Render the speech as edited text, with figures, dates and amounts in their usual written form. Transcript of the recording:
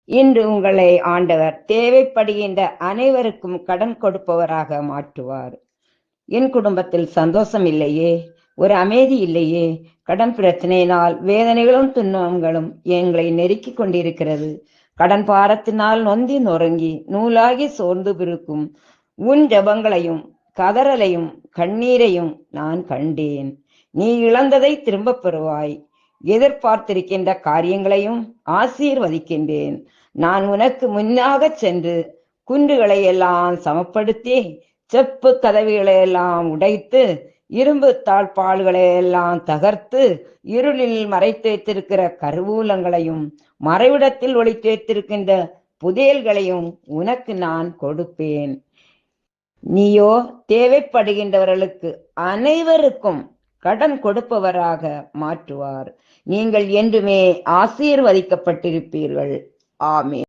இன்று உங்களை ஆண்டவர் தேவைப்படுகின்ற அனைவருக்கும் கடன் கொடுப்பவராக மாற்றுவார். என் குடும்பத்தில் சந்தோஷம் இல்லையே, ஒரு அமைதி இல்லையே, கடன் பிரச்சனையினால் வேதனைகளும் துன்பங்களும் எங்களை நெருக்கிக் கொண்டிருக்கிறது. கடன் பாரத்தினால் நொந்தி நொறுங்கி நூலாகி சோர்ந்து பிறக்கும் உன் ஜபங்களையும் கதறலையும் கண்ணீரையும் நான் கண்டேன். நீ இழந்ததை திரும்பப் பெறுவாய். எதிர்பார்த்திருக்கின்ற காரியங்களையும் ஆசீர்வதிக்கின்றேன். நான் உனக்கு முன்னாக சென்று குன்றுகளை எல்லாம் சமப்படுத்தி செப்பு கதவுகளை எல்லாம் உடைத்து இரும்பு தாழ்பால்களை எல்லாம் தகர்த்து இருளில் மறைத்து வைத்திருக்கிற கருவூலங்களையும் மறைவிடத்தில் ஒளித்து வைத்திருக்கின்ற புதையல்களையும் உனக்கு நான் கொடுப்பேன். நீயோ தேவைப்படுகின்றவர்களுக்கு அனைவருக்கும் கடன் கொடுப்பவராக மாற்றுவார். நீங்கள் என்றுமே ஆசீர்வதிக்கப்பட்டிருப்பீர்கள். ஆமென்.